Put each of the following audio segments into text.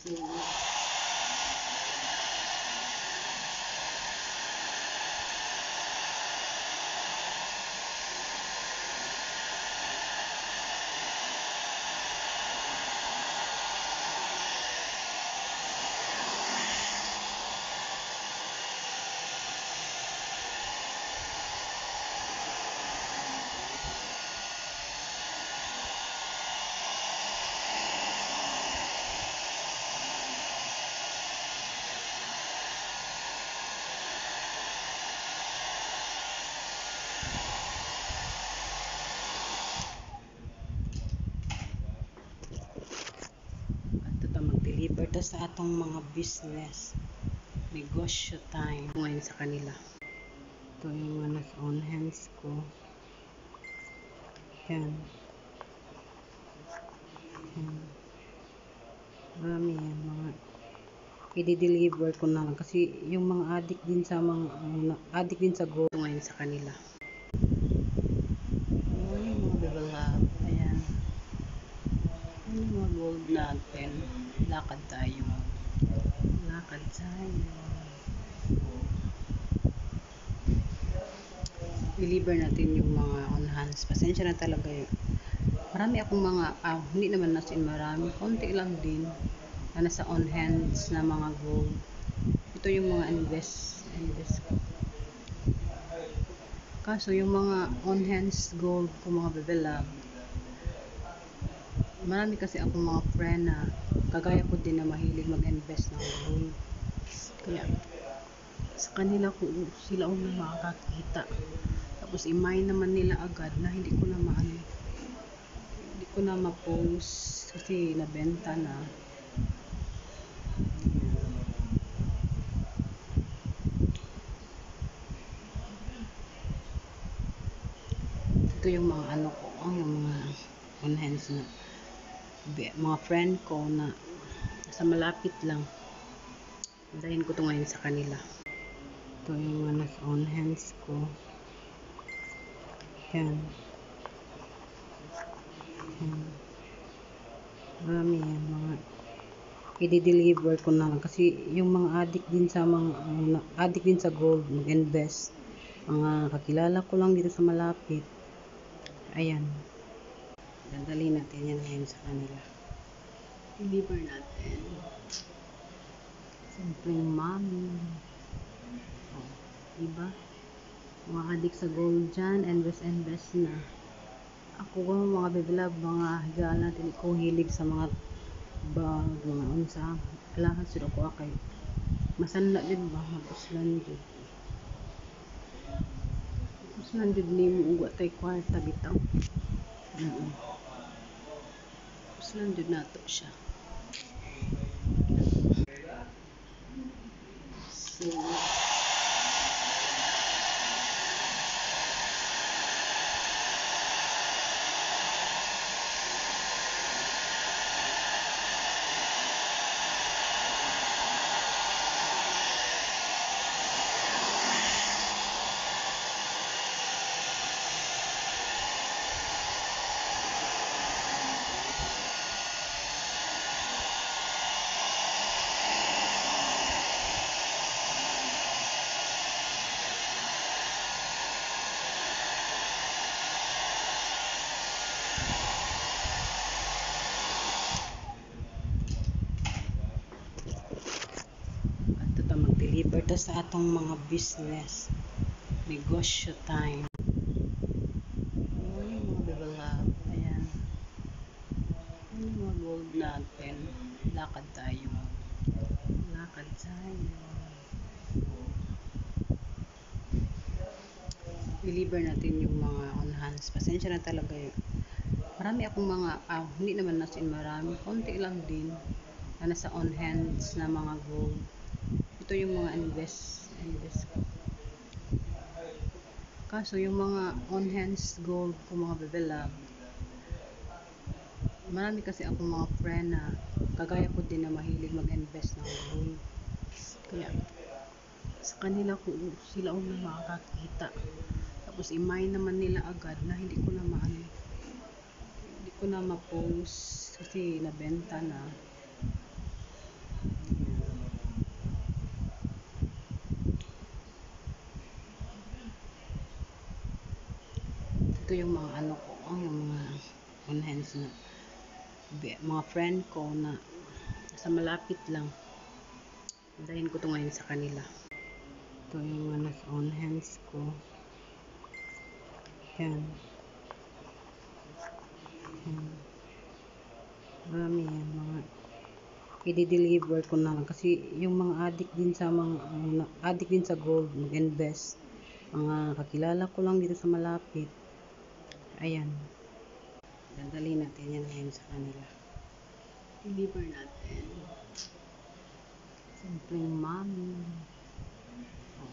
So, ato ta mag-deliver ta sa atong mga business. Negosyo time. Ngayon sa kanila. Ito yung mga nasa on hands ko. Yan. Yan. Marami yan. Mga i-deliver ko na lang. Kasi yung mga addict din sa gold. Ngayon sa kanila. Morning mga bebalab. Ayan. Yung mga gold natin. Lakad tayo. Lakad tayo. Deliver natin yung mga on hands. Pasensya na talaga yun. Marami akong mga, hindi naman as in marami. Konti lang din na nasa on hands na mga gold. Ito yung mga invest ko. Kaso yung mga on hands gold ko mga bevelab, marami kasi akong mga friend na kagaya ko din na mahilig mag-invest ng gold. Kaya sa kanila ko sila una makakakita. Tapos i-mine naman nila agad na hindi ko na ma-post kasi nabenta na. Ito yung mga ano ko, yung mga on hands na mga friend ko na sa malapit lang. Antayin ko to ngayon sa kanila. Ito yung mga nasa on hands ko. Yan. Yan. Marami yan. Mga i-deliver ko na lang. Kasi yung mga addict din sa gold, mag-invest. Mga kakilala ko lang dito sa malapit. Ayan. Dadali natin yan ngayon sa kanila. Deliver natin. Simpleng mami. Oh, diba? Mga addict sa gold dyan, invest na. Ako mga bebilab, mga higala natin ko hilig sa mga bag, mga unsa. Kailangan sila ko akay. Masanla din ba? Mapuslan din. Mapuslan din ni mo uwa tay kwarta bitaw. Mapuslan din nato siya. So, ato ta mag-deliver ta sa atong mga business. Negosyo time. Morning mga bebalab. Ayan. Yung mga gold natin. Lakad tayo. Lakad tayo. Deliver natin yung mga on hands. Pasensya na talaga yun. Marami akong mga, hindi naman as in marami. Konti lang din na nasa on hands na mga gold. Ito yung mga invest ko. Kaso yung mga on hands gold ko mga bevelab, marami kasi akong mga friend na kagaya ko din na mahilig mag-invest ng gold. Kaya sa kanila ko sila una makakakita. Tapos i-mine naman nila agad na hindi ko na ma-post kasi nabenta na. Ito yung mga ano ko, yung mga on hands na mga friend ko na sa malapit lang. Dahil ko to ngayon sa kanila. Ito yung mga nasa on hands ko. Yan. Yan. Marami yan. Mga i-deliver ko na lang. Kasi yung mga addict din sa gold, mag-invest. Mga kakilala ko lang dito sa malapit. Ayan. Dadali natin yan ngayon sa kanila. Deliver natin. Simpleng mami. Oh,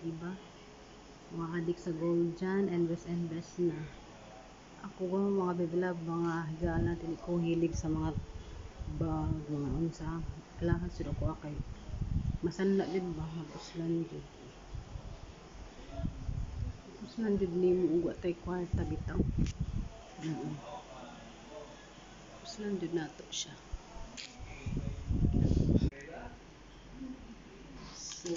diba? Mga addict sa gold dyan, invest na. Ako mga bebilab, mga higaan natin ko hilig sa mga bag, mga unsa. Alahan sila ko akay. Masanla din ba? Mapuslan din. Mapuslan din ni mo uwa tay kwarta bitaw. Mapuslan din nato siya. So,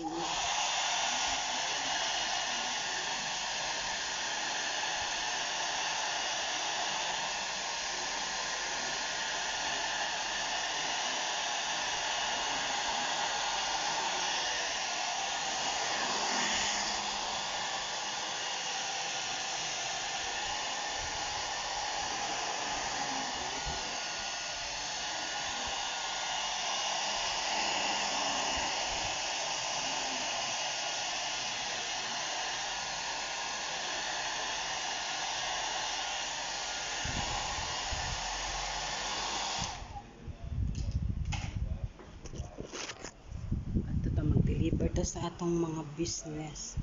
ato ta mag-deliver ta sa atong mga business.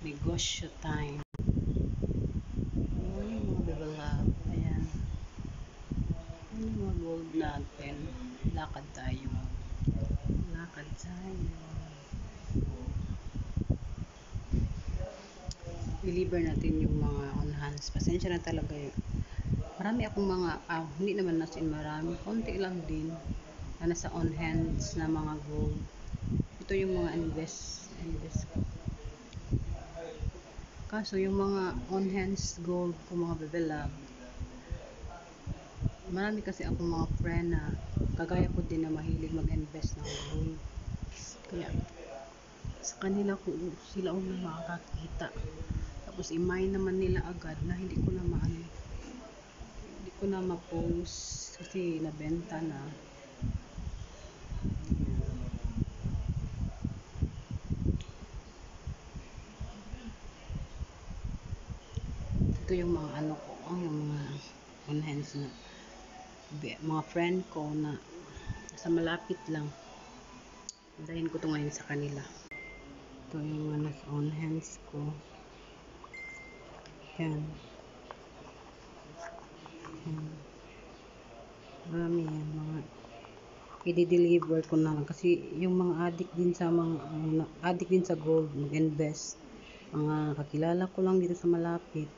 Negosyo time. Morning mga bebilab. Ayan. Ano yung mga gold natin? Lakad tayo. Lakad tayo. Deliver natin yung mga on hands. Pasensya na talaga yun. Marami akong mga, hindi naman nasin marami. Konti lang din na nasa on hands na mga gold. Ito yung mga invest ko. Kaso yung mga on hands gold ko mga bebilab, marami kasi akong mga friend na kagaya ko din na mahilig mag-invest ng gold. Kaya sa kanila ko sila ang makakakita. Tapos imay naman nila agad na hindi ko na ma-post kasi nabenta na. Ito yung mga ano ko, yung mga on hands na mga friend ko na sa malapit lang. Dahil ko to ngayon sa kanila. Ito yung mga nasa on hands ko. Yan. Yan. Marami yan. Mga i-deliver ko na lang. Kasi yung mga addict din sa gold, mag-invest. Mga kakilala ko lang dito sa malapit.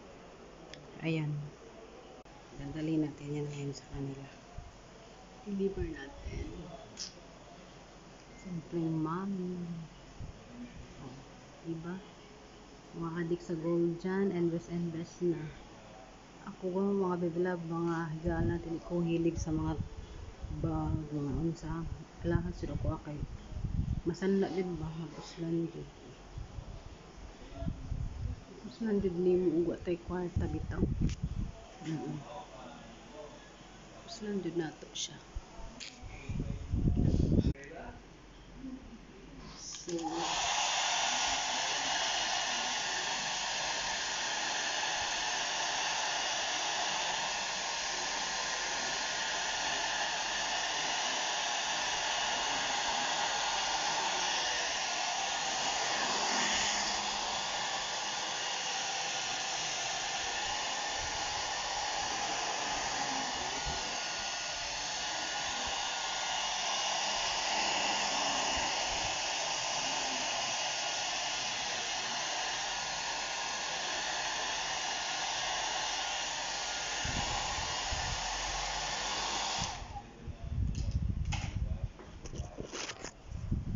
Ayan. Dadali natin yan ngayon sa kanila. Deliver natin. Simpleng mami. Oh, diba? Mga addict sa gold dyan, invest na. Ako mga bebilab, mga higaan natin ko hilig sa mga bag, mga unsa. Alahan sila ko akay. Masanla din ba? Mapuslan din. Mapuslan din ni mo uwa tay kwarta bitaw. Mapuslan din nato siya. So,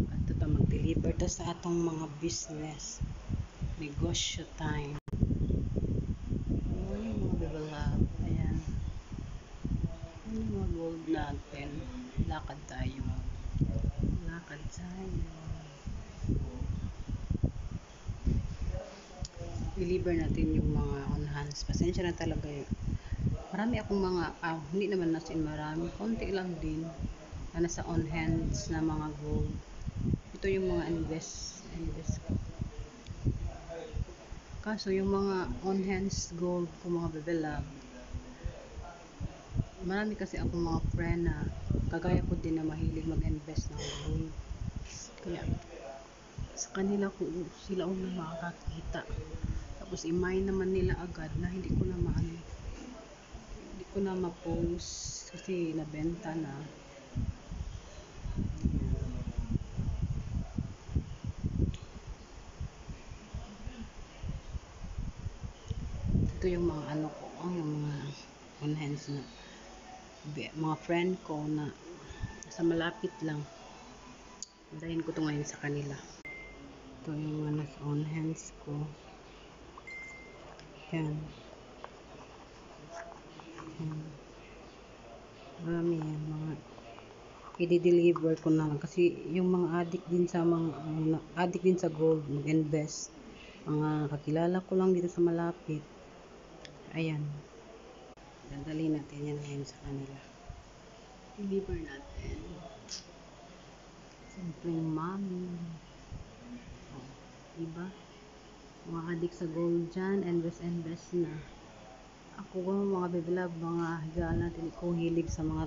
ato ta mag-deliver ta sa atong mga business. Negosyo time. Morning natin. Lakad tayo. Lakad tayo. Deliver natin yung mga on hands. Pasensya na talaga yun. Marami akong mga, hindi naman nasin marami. Konti lang din na nasa on hands na mga gold. Ito yung mga invest ko. Kaso yung mga on hands gold ko mga bebelab, marami kasi akong mga friend na kagaya ko din na mahilig mag-invest ng gold. Kaya sa kanila ko sila una makakakita. Tapos i-mine naman nila agad na hindi ko na ma-post kasi nabenta na. Ito yung mga ano ko, yung mga on hands na mga friend ko na sa malapit lang. Dahin ko to ngayon sa kanila. Ito yung mga nasa on hands ko. Yan. Marami yan, mga i-deliver ko na lang kasi yung mga addict din sa gold mag-invest, mga kakilala ko lang dito sa malapit, ayan, dadali natin yan ngayon sa kanila, deliver natin. Simpleng mami, diba, mga addict sa gold dyan, invest na. Ako mga bebilab, mga higaan natin, kung hilig sa mga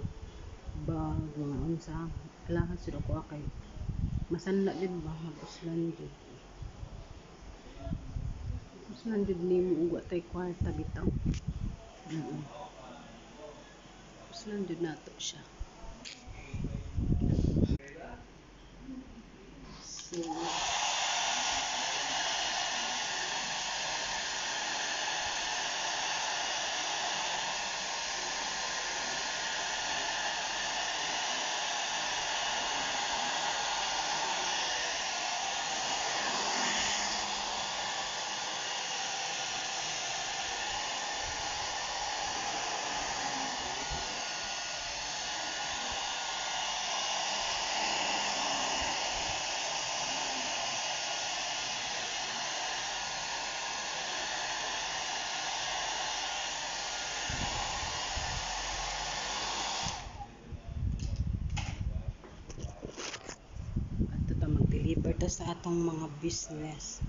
bag, mga unsa, alahan sila ko akay masanla din ba, mapuslan din ni mo uwa tay kwarta bitaw. Puslan din nato siya. So mag-deliver ta sa atong mga business.